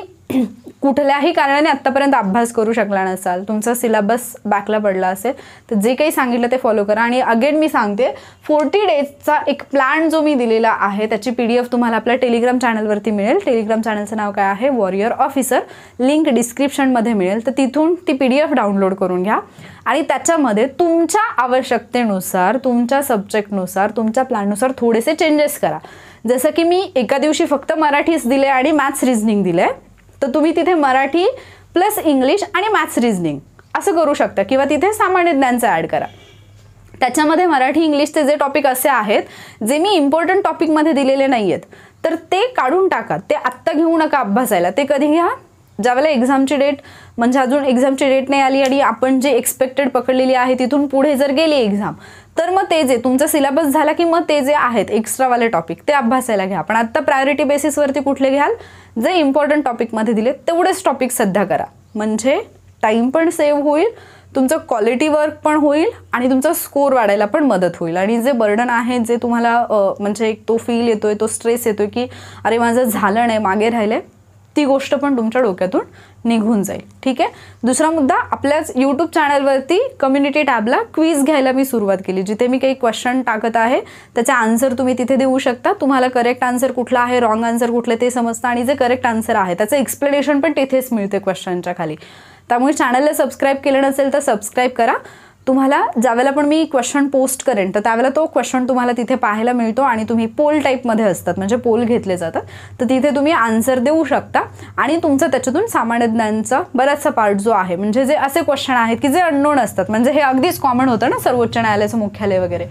कुठल्याही कारणाने आत्तापर्यंत अभ्यास करू शकला नसाल, तुमचा सिलेबस बॅकला पडला असेल तर जे काही सांगितलं ते फॉलो करा. आणि अगेन मी सांगते 40 डेजचा एक प्लॅन जो मी दिलेला आहे त्याची PDF तुम्हाला आपल्या टेलिग्राम चॅनलवरती मिळेल. टेलिग्राम चॅनलचं नाव काय आहे, वॉरियर ऑफिसर. लिंक डिस्क्रिप्शनमध्ये मिळेल, तर तिथून ती PDF डाउनलोड करून घ्या आणि त्याच्यामध्ये तुमच्या आवश्यकतेनुसार, तुमच्या सब्जेक्टनुसार, तुमच्या प्लॅननुसार थोडेसे चेंजेस करा. जसं की मी एका दिवशी फक्त मराठीच दिले आणि मॅथ्स रिझनिंग दिले, तर तुम्ही तिथे मराठी प्लस इंग्लिश आणि मॅथ्स रिझनिंग असं करू शकता. किंवा तिथे सामान्य ज्ञानचं ॲड करा. त्याच्यामध्ये मराठी इंग्लिशचे जे टॉपिक असे आहेत जे मी इम्पॉर्टंट टॉपिकमध्ये दिलेले नाही आहेत तर ते काढून टाका. ते आत्ता घेऊ नका अभ्यासायला. ते कधी घ्या ज्यावेळेला एक्झामची डेट, म्हणजे अजून एक्झामची डेट नाही आली आणि आपण जे एक्सपेक्टेड पकडलेली आहे तिथून पुढे जर गेली एक्झाम, तर मग ते जे तुमचा सिलेबस झाला की मग ते जे आहेत एक्स्ट्रावाले टॉपिक ते अभ्यासायला घ्या. पण आत्ता प्रायोरिटी बेसिसवरती कुठले घ्याल, जे इम्पॉर्टंट टॉपिकमध्ये दिले तेवढेच टॉपिक सध्या करा. म्हणजे टाईम पण सेव्ह होईल, तुमचं क्वालिटी वर्क पण होईल आणि तुमचा स्कोर वाढायला पण मदत होईल. आणि जे बर्डन आहे, जे तुम्हाला म्हणजे तो फील येतोय, तो स्ट्रेस येतोय की अरे माझं झालं नाही, मागे राहिले, ती गोष्ट पण तुमच्या डोक्यातून निघून जाईल. ठीक आहे. दुसरा मुद्दा, आपल्याच यूट्यूब चॅनलवरती कम्युनिटी टॅबला क्विज घ्यायला मी सुरुवात केली, जिथे मी काही क्वेश्चन टाकत आहे त्याचे आन्सर तुम्ही तिथे देऊ शकता. तुम्हाला करेक्ट आन्सर कुठला आहे, रॉंग आन्सर कुठले ते समजतं आणि जे करेक्ट आन्सर आहे त्याचं एक्सप्लेनेशन पण तिथेच मिळते क्वेश्चनच्या खाली. त्यामुळे चॅनलला सबस्क्राईब केलं नसेल तर सबस्क्राईब करा. तुम्हाला ज्यावेळेला पण मी क्वेश्चन पोस्ट करेन तर त्यावेळेला तो क्वेश्चन तुम्हाला तिथे पाहायला मिळतो आणि तुम्ही पोल टाईपमध्ये असतात, म्हणजे पोल घेतले जातात, तर तिथे तुम्ही आन्सर देऊ शकता आणि तुमचं त्याच्यातून सामान्य ज्ञानचा बराचसा पार्ट जो आहे, म्हणजे जे असे क्वेश्चन आहेत की जे अननोन असतात, म्हणजे हे अगदीच कॉमन होतं ना सर्वोच्च न्यायालयाचं मुख्यालय वगैरे,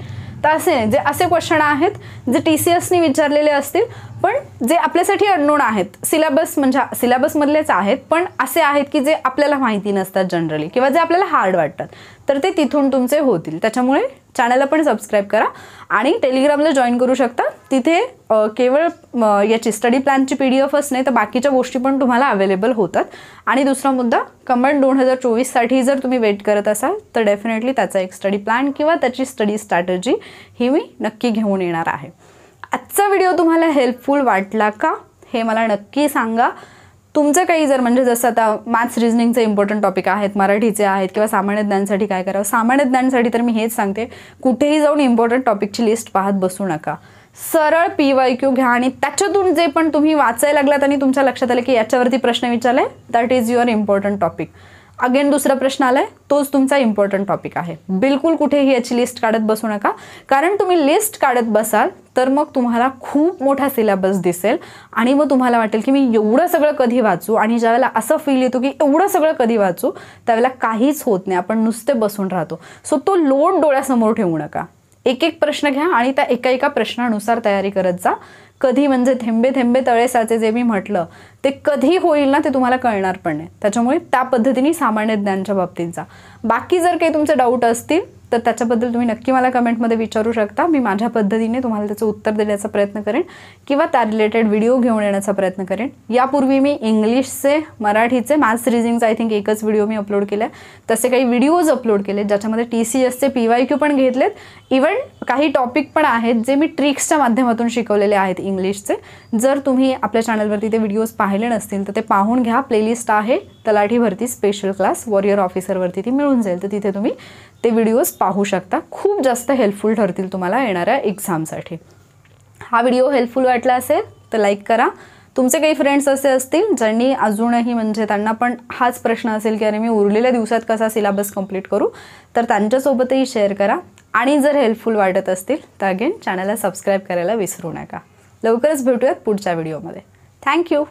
तर असे नाही, जे असे क्वेश्चन आहेत जे TCSनी विचारलेले असतील पण जे आपल्यासाठी अननोन आहेत, सिलेबस म्हणजे सिलेबसमधलेच आहेत पण असे आहेत की जे आपल्याला माहिती नसतात जनरली किंवा जे आपल्याला हार्ड वाटतात, तर ते तिथून तुमचे होतील. त्याच्यामुळे चॅनलला पण सबस्क्राईब करा आणि टेलिग्रामला जॉईन करू शकता. तिथे केवळ याची स्टडी प्लॅनची PDF नाही तर बाकीच्या गोष्टी पण तुम्हाला अवेलेबल होतात. आणि दुसरा मुद्दा, कमेंट 2024साठी जर तुम्ही वेट करत असाल तर डेफिनेटली त्याचा एक स्टडी प्लॅन किंवा त्याची स्टडी स्ट्रॅटेजी ही मी नक्की घेऊन येणार आहे. आजचा व्हिडिओ तुम्हाला हेल्पफुल वाटला का हे मला नक्की सांगा. तुमचं काही जर म्हणजे जसं आता मॅथ्स रिजनिंगचे इम्पॉर्टंट टॉपिक आहेत, मराठीचे आहेत किंवा सामान्य ज्ञानसाठी काय करावं, सामान्य ज्ञानसाठी तर मी हेच सांगते, कुठेही जाऊन इम्पॉर्टंट टॉपिकची लिस्ट पाहत बसू नका. सरळ PYQ घ्या आणि त्याच्यातून जे पण तुम्ही वाचायला लागलात आणि तुमच्या लक्षात आलं की याच्यावरती प्रश्न विचारलाय, that is your important topic. Again दुसरा प्रश्न आलाय, तोच तुमचा इम्पॉर्टंट टॉपिक आहे. बिलकुल कुठेही याची लिस्ट काढत बसू नका, कारण तुम्ही लिस्ट काढत बसाल तर मग तुम्हाला खूप मोठा सिलेबस दिसेल आणि मग तुम्हाला वाटेल की मी एवढं सगळं कधी वाचू, आणि ज्यावेळेला असं फील येतो की एवढं सगळं कधी वाचू त्यावेळेला काहीच होत नाही, आपण नुसते बसून राहतो. सो तो लोड डोळ्यासमोर ठेवू नका. एक एक प्रश्न घ्या आणि त्या एका एका प्रश्नानुसार तयारी करत जा. कधी म्हणजे थेंबे थेंबे तळे साचे जे मी म्हटलं ते कधी होईल ना ते तुम्हाला कळणार पण नाही. त्याच्यामुळे त्या पद्धतीने सामान्य ज्ञानच्या बाबतीत जा. बाकी जर काही तुमचे डाऊट असतील तर त्याच्याबद्दल तुम्ही नक्की मला कमेंटमध्ये विचारू शकता. मी माझ्या पद्धतीने तुम्हाला त्याचं उत्तर देण्याचा प्रयत्न करेन किंवा त्या रिलेटेड व्हिडिओ घेऊन येण्याचा प्रयत्न करेन. यापूर्वी मी इंग्लिशचे, मराठीचे, मॅथ्स रिजनिंगचा आय थिंक एकच व्हिडिओ मी अपलोड केला आहे. तसे काही व्हिडिओज अपलोड केले ज्याच्यामध्ये TCSचे PYQ पण घेतलेत. इव्हन काही टॉपिक पण आहेत जे मी ट्रिक्सच्या माध्यमातून शिकवलेले आहेत इंग्लिशचे. जर तुम्ही आपल्या चॅनलवरती ते व्हिडिओज पाहिले नसतील तर ते पाहून घ्या. प्लेलिस्ट आहे तलाठी भरती स्पेशल क्लास वॉरियर ऑफिसरवरती, ती मिळून जाईल, तर तिथे तुम्ही ते व्हिडिओज पाहू शकता. खूप जास्त हेल्पफुल ठरतील तुम्हाला येणाऱ्या एक्झामसाठी. हा व्हिडिओ हेल्पफुल वाटला असेल तर लाईक करा. तुमचे काही फ्रेंड्स असे असतील ज्यांनी अजूनही म्हणजे त्यांना पण हाच प्रश्न असेल की अरे मी उरलेल्या दिवसात कसा सिलेबस कंप्लीट करू, तर त्यांच्यासोबतही शेअर करा. आणि जर हेल्पफुल वाटत असतील तर अगेन चॅनलला सबस्क्राईब करायला विसरू नका. लवकरच भेटूयात पुढच्या व्हिडिओमध्ये. थँक्यू.